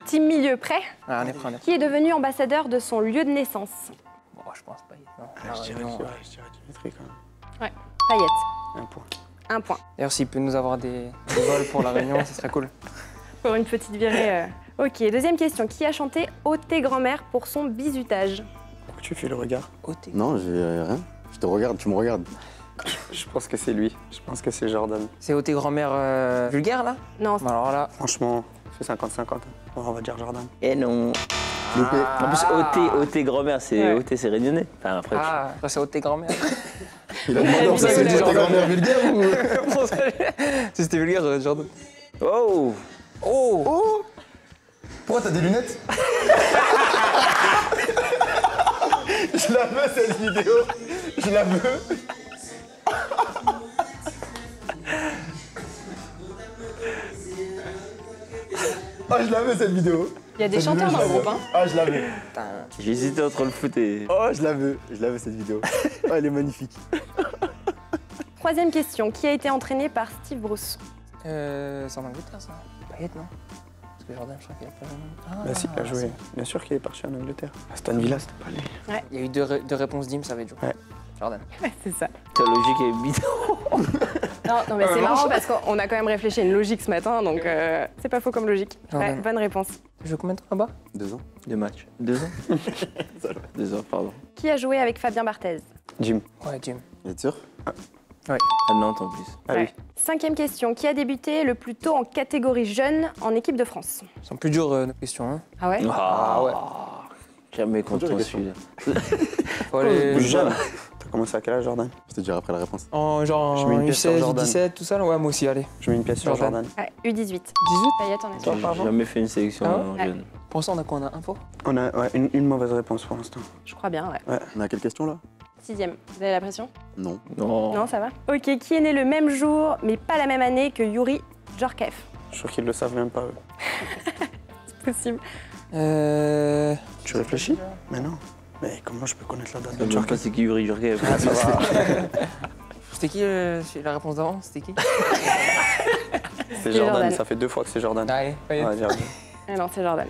Team milieu, prêt? Ah, on est prêt, on est prêt. Qui est devenu ambassadeur de son lieu de naissance? Bon, je pense pas. Non. Je dirais Dimitri quand même. Ouais, Payet. Un point. 1 point. D'ailleurs, s'il peut nous avoir des vols pour la Réunion, ce serait cool. Pour une petite virée. Ok, deuxième question. Qui a chanté Ô tes grand-mère pour son bizutage? Pourquoi tu fais le regard? Non, j'ai rien. Je te regarde, tu me regardes. Je pense que c'est lui. Je pense que c'est Jordan. C'est ô tes grand-mères vulgaires, là? Non, Bon, alors là... Franchement, c'est 50-50. Bon, on va dire Jordan. Eh non. Loupé. En plus, OT grand-mère, c'est Ouais. OT, c'est réunionnais. Enfin, après, Ah, après, c'est ô tes grand-mères. Il a demandé, ça c'est dit tes grand-mères vulgaires ou... Si c'était vulgaire, j'aurais dit Jordan. Oh. Oh! Oh! Pourquoi t'as des lunettes? Je la veux cette vidéo. Je la veux. Ah, je la veux cette vidéo. il y a des chanteurs dans le groupe. Hein. Ah, je la veux. J'ai hésité entre le foot et... Oh, je la veux cette vidéo. Oh, elle est magnifique. Troisième question. Qui a été entraîné par Steve Bruce? C'est en Angleterre, ça? Payet, non? Parce que Jordan, je crois qu'il a pas joué. Ah, Bah si, il a joué. Bien sûr qu'il est parti en Angleterre. Aston Villa, c'était pas lui. Il y a eu deux réponses d'Im, ça va être Joe. Ouais. Jordan. Ouais, c'est ça. Ta logique est bidon. Non, mais c'est marrant parce qu'on a quand même réfléchi à une logique ce matin, donc c'est pas faux comme logique. Ouais, Jordan. bonne réponse. Tu joues combien de temps là-bas? 2 ans. 2 matchs. 2 ans 2 ans, pardon. Qui a joué avec Fabien Barthez? Jim. Ouais, Jim. Êtes sûr? À Nantes en plus. Ah oui. Cinquième question. Qui a débuté le plus tôt en catégorie jeune en équipe de France? Ils sont plus durs nos questions, hein. Ah ouais? Ah ouais. Jamais content les celui-là. Faut aller... Plus jeune. T'as commencé à quel âge, Jordan? Je te dirai après la réponse. En genre Je mets une pièce sur U16, Jordan. U17, tout ça? Ouais, moi aussi, allez. Je mets une pièce sur Jordan. Jordan. Ouais, U18. 18? Payet, on est sûr. J'ai jamais fait une sélection Ah en ouais jeune. Pour ça, on a quoi? On a info? On a une mauvaise réponse pour l'instant. Je crois bien, ouais. On a quelle question là? Sixième. Vous avez la pression? Non. Non. Non, ça va? Ok, qui est né le même jour, mais pas la même année que Yuri Djorkaeff? Je suis sûr qu'ils le savent même pas, eux. Possible. Tu réfléchis? Mais non. Mais comment je peux connaître la date Je de sais même pas c'est qui Yuri Djorkaeff. C'était qui la réponse d'avant? C'était qui? C'est Jordan. Ça fait 2 fois que c'est Jordan. Allez, Payet. On va dire. Ah non, c'est Jordan.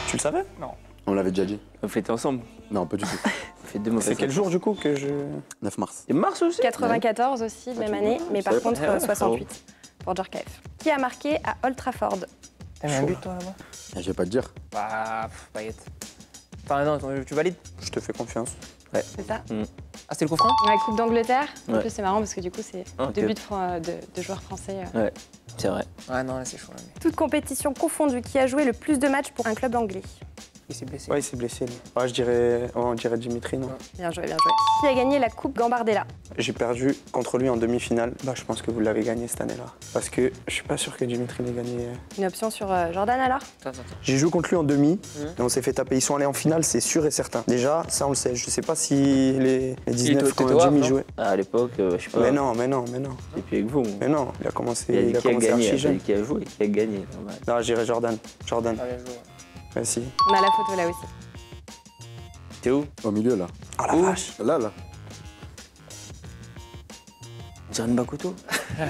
Tu le savais? On l'avait déjà dit. On fait ensemble. Non, pas du tout. On fait 2 mots. C'est quel jour du coup que je... 9 mars. C'est mars aussi? 94 aussi, même année, mais par contre pas. 68 pour Djorkaeff. Qui a marqué à Old Trafford? T'as mis un but, toi, là-bas? Je vais pas te dire. Bah, Payet. Enfin, non, tu valides? Je te fais confiance. C'est ça? Ah, c'était le coup franc? Ouais, Coupe d'Angleterre. En Ouais. plus, c'est marrant parce que du coup, c'est Ok. 2 buts de joueurs français. Ouais, c'est vrai. Ah non, là, c'est chaud, là, mais... Toute compétition confondue, qui a joué le plus de matchs pour un club anglais? Il s'est blessé. Ouais, il s'est blessé. Lui. Ouais, je dirais... on dirait Dimitri, non? Bien joué, bien joué. Qui a gagné la Coupe Gambardella? J'ai perdu contre lui en demi-finale. Bah, je pense que vous l'avez gagné cette année-là. Parce que je suis pas sûr que Dimitri l'ait gagné. Une option sur Jordan alors? Attends. J'ai joué contre lui en demi et on s'est fait taper. Ils sont allés en finale, c'est sûr et certain. Déjà, ça on le sait. Je sais pas si les 19 était quand au Jimmy Havre, jouait. Ah, à l'époque, je sais pas. Mais non. Et puis avec vous. Mais non, il a commencé, Il a dit qui a gagné, archi il a dit jeune. qui a joué, qui a gagné. Normal. Non, je dirais Jordan. Jordan. Ah, bien joué. Ouais, si. On a la photo là aussi. T'es où? Au milieu là. Ah la vache. Là. Diran Bakuto.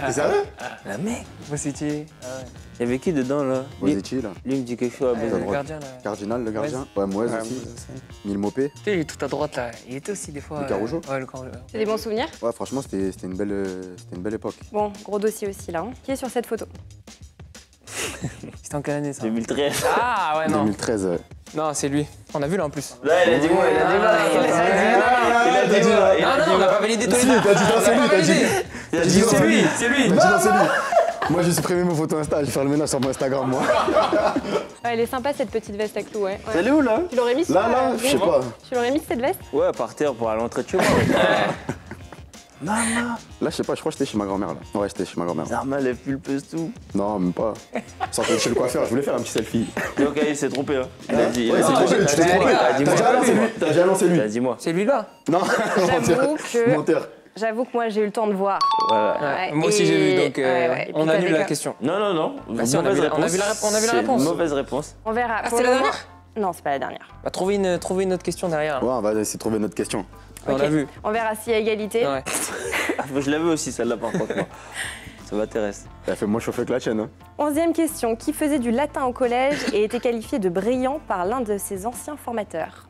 T'es sérieux? La mec. Vous c'était... Ah ouais. Il y avait qui dedans là? Bozetti là. Lui il me dit quelque chose. Le droite. gardien, là. Cardinal le gardien. Ouais, Moise Ouais, aussi. c'est- Mille Mopé. Tu sais, il est tout à droite, là. Il était aussi, des fois... Le Carougeau Ouais, le Carougeau. C'est des bons souvenirs? Ouais, franchement, c'était une belle époque. Bon, gros dossier aussi là. Hein. Qui est sur cette photo? C'était en quelle année, ça? 2013. Ah, ouais, non. 2013. Non, c'est lui. On a vu, là, en plus. Là, il a dit moi, il a dit moi. Il a dit moi. Non, on n'a pas validé tous les Si, deux. t'as dit non, c'est lui, t'as dit. Il a dit c'est lui, c'est lui. T'as dit non, c'est lui. Moi, j'ai supprimé mes photos Insta. Je vais faire le ménage sur mon Instagram, moi. Ouais, elle est sympa cette petite veste à clous, ouais. Ouais. Elle est où là? Tu l'aurais mis sur, Là, je sais pas. Tu l'aurais mis cette veste? Ouais, par terre pour aller à l'entrée de chez moi. Maman. Là, je sais pas, je crois que j'étais chez ma grand-mère là. Ouais, j'étais chez ma grand-mère. Zarma, elle pulpeuse tout. Non, même pas. Sortais de chez le coiffeur, je voulais faire un petit selfie. Donc, il s'est trompé. Hein. Il a dit. Ouais, c'est trompé, tu t'es trompé. T'as dit T'as déjà annoncé lui. moi. T'as déjà annoncé lui. T'as dit moi. C'est lui, là? Non, J'avoue menteur. que moi j'ai eu le temps de voir. Voilà. Ouais, Moi aussi, j'ai vu, donc et puis on t'avais annule la quand- question. Non. Bah si, on a vu la réponse. C'est une mauvaise réponse. On verra. Ah, Pour c'était le la moment- dernière? Non, c'est pas la dernière. Bah, trouver une autre question derrière. Ouais, on va essayer de trouver notre question. On Ok. l'a vu. On verra s'il y a égalité. Ouais. Je l'avais aussi, celle-là, par contre. moi. Ça m'intéresse. Elle fait moins chauffer que la tienne. Hein. 11e question. Qui faisait du latin au collège et était qualifié de brillant par l'un de ses anciens formateurs?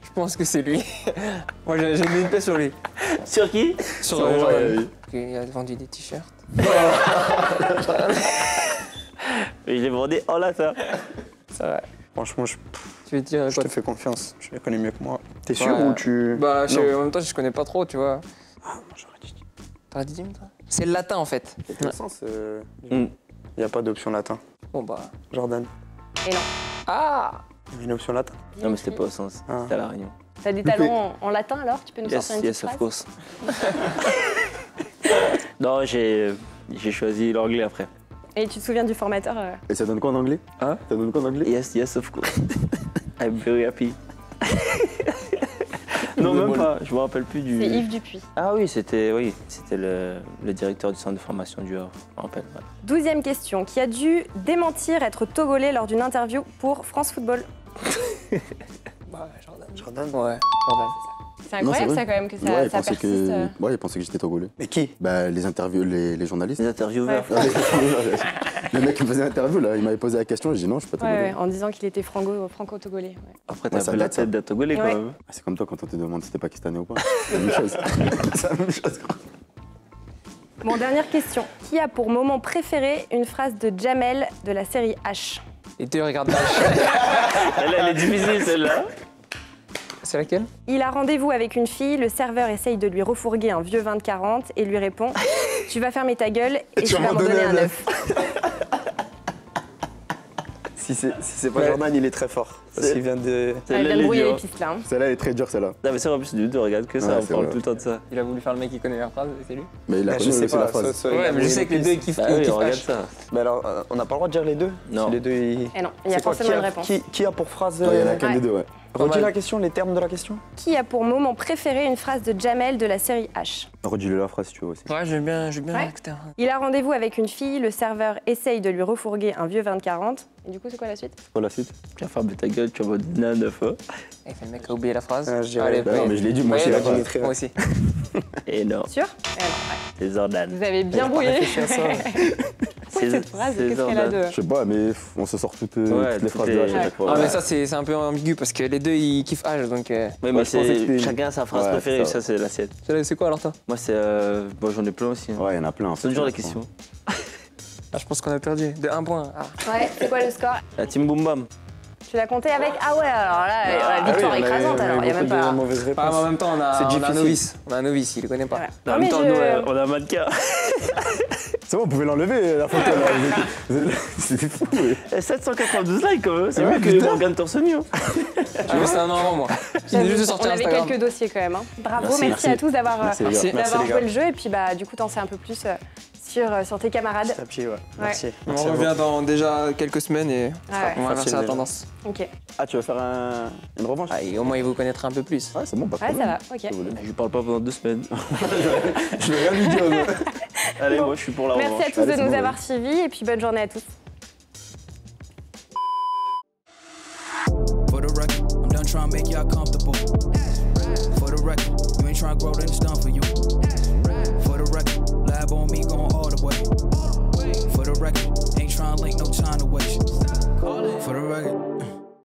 Je pense que c'est lui. Moi, j'ai mis une paix sur lui. Sur qui? Sur Ouais, Jordan. oui. Il a vendu des t-shirts. Et je l'ai vendé en latin. Ça va. Franchement, Tu veux dire je quoi? te fais confiance. Je les connais mieux que moi. T'es sûr Ouais. ou tu... Bah, Non. en même temps, je connais pas trop, tu vois. Ah, moi, j'aurais dit... T'aurais dit Dim, toi? C'est le latin, en fait. Quel sens Il Mm. n'y a pas d'option latin. Bon, bah. Jordan, Et non. Ah! il y a une option latin. Non, mais c'était pas au sens. Ah. C'était à La Réunion. T'as des talents en latin alors? Tu peux nous Yes, sortir une yes, petite of phrase? course. Non, j'ai choisi l'anglais après. Et tu te souviens du formateur Et ça donne quoi en anglais? Hein? Ça donne quoi en anglais? Yes, yes, of course. I'm very happy. Non, même pas. Je me rappelle plus du. C'est Yves Dupuis. Ah oui, c'était le directeur du centre de formation du Havre. Je me rappelle. Ouais. 12e question. Qui a dû démentir être togolais lors d'une interview pour France Football? Bah, Jordan. Jordan Ouais, Jordan. C'est Non, incroyable c'est ça vrai. quand même que ça, Ouais, il ça pensait persiste. que... Ouais, il pensait que j'étais togolais. Mais qui? Bah, les interviews, les journalistes. Les intervieweurs. Ouais. Le mec qui me faisait l'interview, là, il m'avait posé la question, j'ai dit non, je suis pas Ouais, togolais. ouais, en disant qu'il était franco-togolais. Ouais. Après, Ouais, t'as ça un peu la date, ça. tête d'un Togolais quand Ouais. même. Ah, c'est comme toi quand on te demande si t'es pakistanais ou pas. C'est la même chose. C'est la même chose. Bon, dernière question. Qui a pour moment préféré une phrase de Jamel de la série H? Et tu regardes pas. Elle est difficile celle-là. C'est laquelle? Il a rendez-vous avec une fille, le serveur essaye de lui refourguer un vieux 20-40 et lui répond « Tu vas fermer ta gueule et tu vas m'en donner un œuf. Si c'est pas Ouais. Jordan, il est très fort. Parce qu'il vient de... » Elle vient de brouiller les pistes là. Hein. Celle-là, elle est très dure, celle-là. Non, mais c'est vrai, en plus, du regarde que ça. Ouais, On c'est parle vrai. tout le temps de ça. Il a voulu faire le mec qui connaît la phrase, et c'est lui. Mais il a Ah, connu je sais aussi pas, la phrase. ça, il a Ouais, mais je brouillé sais que les deux kiffent. Bah ils oui, kiffent on regarde H. ça. Mais alors, on n'a pas le droit de dire les deux? Non. Si les deux, ils... Et non, il y a C'est quoi, forcément une réponse. Qui a pour phrase... Ouais, il y en a qu'un Ouais. des deux, ouais. Redis mal. la question, les termes de la question. Qui a pour moment préféré une phrase de Jamel de la série H? Redis-le la phrase si tu veux aussi. Ouais, je veux bien Ouais. écouter. Il a rendez-vous avec une fille, le serveur essaye de lui refourguer un vieux 20-40. Et du coup, c'est quoi la suite? C'est quoi la suite? Tu vas fermer ta gueule, tu vas me donner un œuf. Hein. Et le mec a oublié la phrase. Je dirais- Allez, Bah non, mais je l'ai dit, moi Ouais, aussi, la bah, phrase. Moi aussi. Et non, Sûr? Eh non, ouais. c'est Jordan. Vous avez bien brouillé. Réfléchis à ça. Pourquoi cette phrase? c'est Qu'est-ce qu'elle a de... Je sais pas, mais on se sort toutes, Ouais, toutes les phrases toutes de les- H à chaque fois. Ah, mais ça, c'est un peu ambigu parce que les deux ils kiffent H donc. Oui, Ouais, mais je pensais que c'est c'était- chacun sa phrase Ouais, préférée, c'est ça c'est la sienne. C'est quoi alors toi? Moi, c'est. Bon, j'en ai plein aussi. Hein. Ouais, il y en a plein. C'est toujours la question. Ah, je pense qu'on a perdu. De 1 point. Ah. Ouais, c'est quoi le score? La team Boom Bam. Tu l'as compté avec... Ah ouais, alors là, ouais, victoire oui, on avait- écrasante alors, il n'y a même beaucoup de pas... mauvaises réponses. Ah, mais en même temps, on a C'est un difficile. novice. On a un novice, il le connaît pas. Ouais. En Non, même mais temps, je- nous, on a un mannequin. C'est bon, vous pouvez l'enlever la photo là. C'était fou. Ouais. 792 likes quand même, c'est Ouais, mieux que putain. Morgan Torse nu. Hein. J'ai vu ça un an avant moi. Il venait juste de sortir On avait Instagram. quelques dossiers quand même. Hein. Bravo, Merci, merci à merci. tous d'avoir Merci, les gars. Merci. d'avoir les joué gars. le jeu et puis bah du coup t'en sais un peu plus sur tes camarades. Petit à petit, ouais. Merci. On Merci à vous. revient dans déjà quelques semaines et Ah ouais. on va Facile inverser la déjà. tendance. Ok. Ah, tu veux faire une revanche? Ah, et au moins il vous connaîtra un peu plus. Ouais, c'est bon, pas de Ouais, ça problème. va. Ok. Si vous voulez. Je lui parle pas pendant 2 semaines. Je vais rien lui dire. moi. Allez, moi je suis pour la Merci revanche. à tous Allez, de c'est nous bon, avoir suivis et puis bonne journée à tous. For the record, I'm done trying to make y'all comfortable. For the record, you ain't trying to grow, then it's done for you. For the record, lab on me going all the way. For the record, ain't trying to link, no time to waste. For the record.